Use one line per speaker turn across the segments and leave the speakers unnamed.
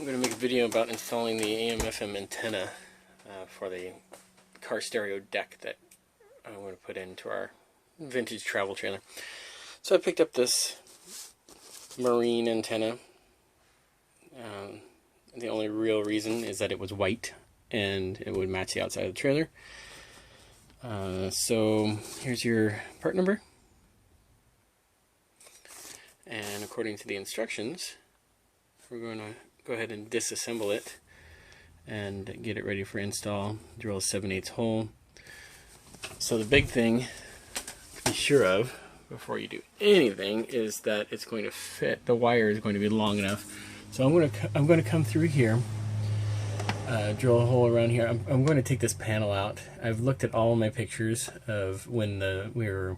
I'm going to make a video about installing the AM/FM antenna for the car stereo deck that I'm going to put into our vintage travel trailer. So I picked up this marine antenna. The only real reason is that it was white and it would match the outside of the trailer. So here's your part number. And according to the instructions, we're going to go ahead and disassemble it and get it ready for install. Drill a 7/8 hole. So the big thing to be sure of before you do anything is that it's going to fit. The wire is going to be long enough. So I'm going to come through here, drill a hole around here. I'm going to take this panel out. I've looked at all of my pictures of when we were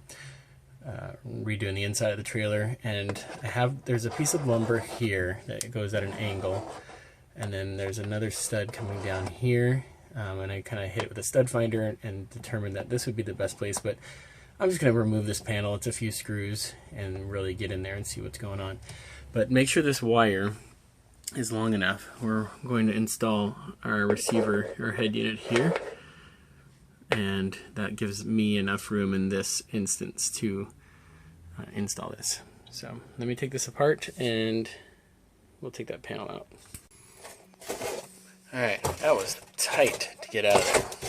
redoing the inside of the trailer, and there's a piece of lumber here that goes at an angle, and then there's another stud coming down here, and I kind of hit it with a stud finder and determined that this would be the best place, but I'm just going to remove this panel. It's a few screws and really get in there and see what's going on. But make sure this wire is long enough. We're going to install our receiver or head unit here, and that gives me enough room in this instance to install this. So let me take this apart and we'll take that panel out. Alright, that was tight to get out of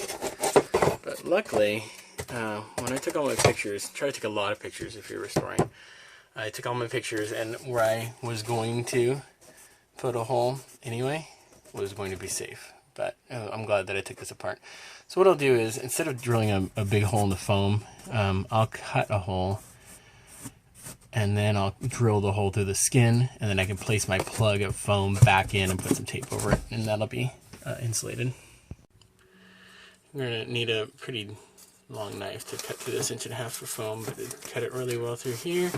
there. But luckily, when I took all my pictures, try to take a lot of pictures if you're restoring. I took all my pictures, and where I was going to put a hole anyway was going to be safe. But I'm glad that I took this apart. So what I'll do is, instead of drilling a big hole in the foam, I'll cut a hole, and then I'll drill the hole through the skin, and then I can place my plug of foam back in and put some tape over it, and that'll be insulated. You're going to need a pretty long knife to cut through this 1.5 inch of foam, but cut it really well through here.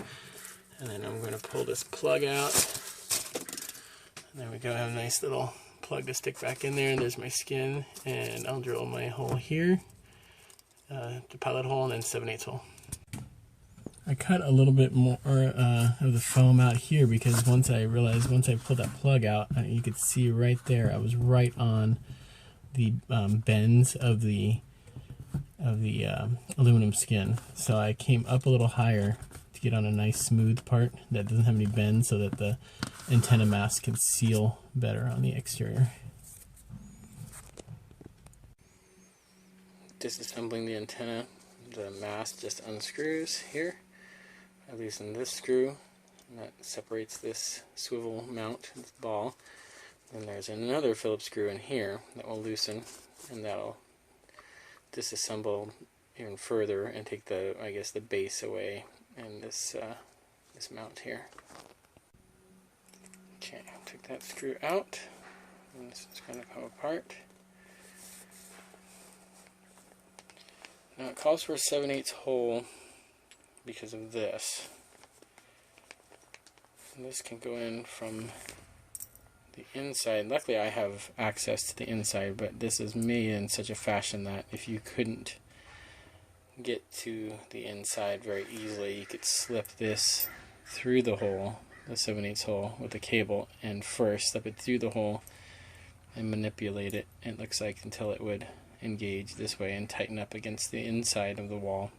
And then I'm going to pull this plug out. And there we go, I have a nice little plug to stick back in there, and there's my skin, and I'll drill my hole here, the pilot hole, and then 7/8 hole. I cut a little bit more of the foam out here because once I pulled that plug out, you could see right there, I was right on the bends of the aluminum skin. So I came up a little higher to get on a nice smooth part that doesn't have any bends, so that the antenna mast can seal better on the exterior. Disassembling the antenna, the mast just unscrews here. I loosen this screw, and that separates this swivel mount, this ball. Then there's another Phillips screw in here that will loosen, and that'll disassemble even further and take the base away, and this mount here. Okay, took that screw out, and this is going to come apart. Now it calls for a 7/8 hole because of this. And this can go in from the inside. Luckily I have access to the inside, but this is made in such a fashion that if you couldn't get to the inside very easily, you could slip this through the hole, the 7/8 hole, with a cable, and first slip it through the hole and manipulate it, it looks like, until it would engage this way and tighten up against the inside of the wall.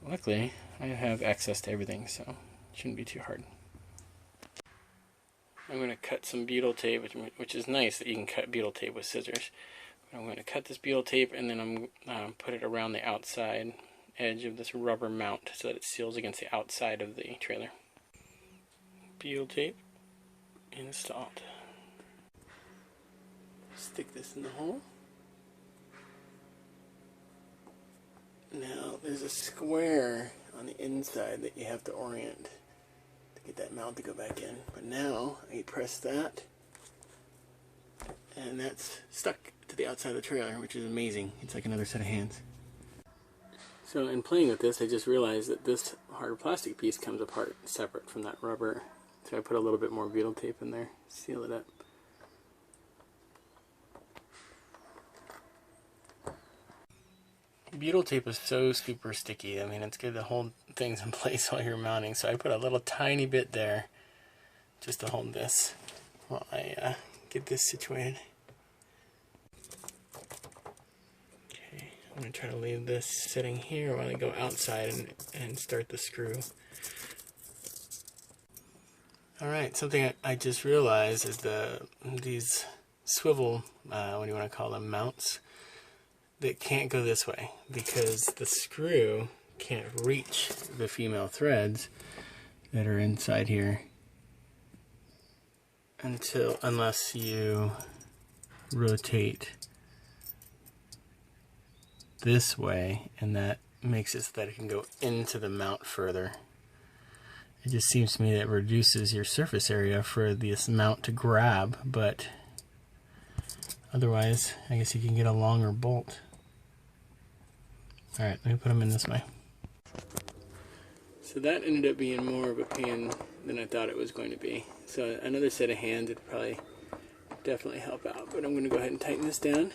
Luckily I have access to everything, so it shouldn't be too hard. I'm going to cut some butyl tape, which is nice that you can cut butyl tape with scissors. I'm going to cut this butyl tape, and then I'm put it around the outside edge of this rubber mount so that it seals against the outside of the trailer. Butyl tape installed. Stick this in the hole. Now there's a square on the inside that you have to orient to get that mount to go back in. But now I press that, and that's stuck to the outside of the trailer, which is amazing. It's like another set of hands. So in playing with this, I just realized that this hard plastic piece comes apart separate from that rubber. So I put a little bit more butyl tape in there, seal it up. Butyl tape is so super sticky. I mean, it's good to hold things in place while you're mounting. So I put a little tiny bit there just to hold this. while I get this situated. Okay, I'm going to try to leave this sitting here while I go outside and start the screw. Alright, something I just realized is these swivel, what do you want to call them, mounts, that can't go this way because the screw can't reach the female threads that are inside here unless you rotate this way, and that makes it so that it can go into the mount further. It just seems to me that it reduces your surface area for this mount to grab, but otherwise, I guess you can get a longer bolt. Alright, let me put them in this way. So that ended up being more of a pain than I thought it was going to be. So another set of hands would probably definitely help out. But I'm going to go ahead and tighten this down.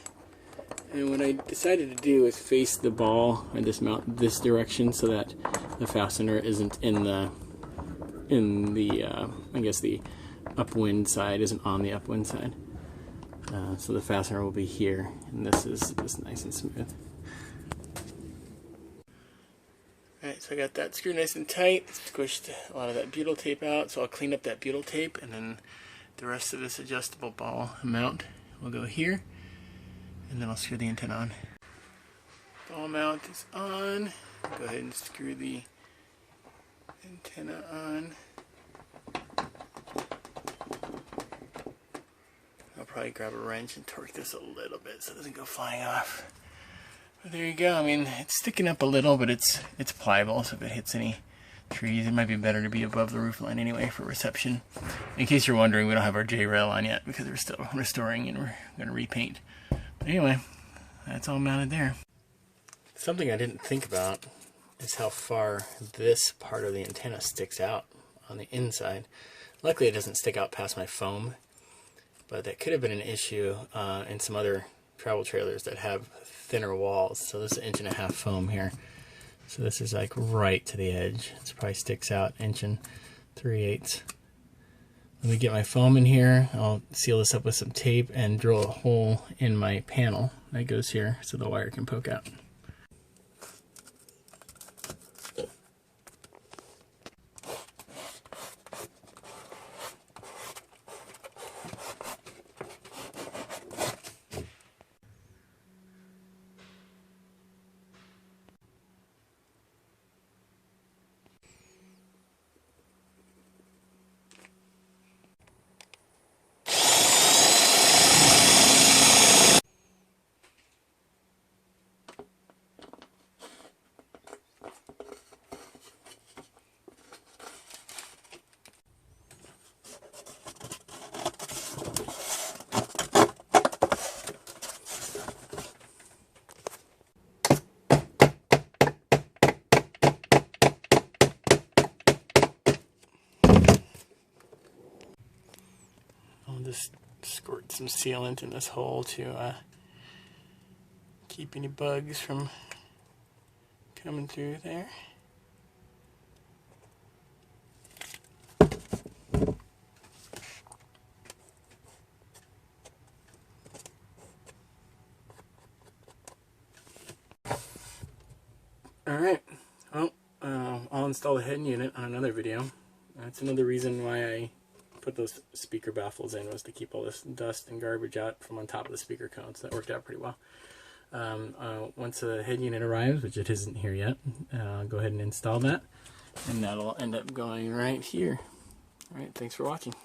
And what I decided to do is face the ball and dismount this direction so that the fastener isn't in the I guess the upwind side isn't on the upwind side. So the fastener will be here, and this is just nice and smooth. Alright, so I got that screw nice and tight, squished a lot of that butyl tape out, so I'll clean up that butyl tape, and then the rest of this adjustable ball mount will go here, and then I'll screw the antenna on. Ball mount is on. Go ahead and screw the antenna on. I'll probably grab a wrench and torque this a little bit so it doesn't go flying off. But there you go. I mean, it's sticking up a little, but it's pliable, so if it hits any trees, it might be better to be above the roof line anyway for reception. In case you're wondering, we don't have our J-rail on yet because we're still restoring and we're going to repaint. But anyway, that's all mounted there. Something I didn't think about is how far this part of the antenna sticks out on the inside. Luckily it doesn't stick out past my foam, but that could have been an issue in some other travel trailers that have thinner walls. So this is 1.5 inch foam here. So this is like right to the edge. It probably sticks out 1 3/8 inches. Let me get my foam in here. I'll seal this up with some tape and drill a hole in my panel that goes here so the wire can poke out. Just squirt some sealant in this hole to keep any bugs from coming through there. Alright, well, I'll install the head unit on another video. That's another reason why I put those speaker baffles in, was to keep all this dust and garbage out from on top of the speaker cones. That worked out pretty well. Once the head unit arrives, which it isn't here yet, I'll go ahead and install that, and that'll end up going right here. Alright, thanks for watching.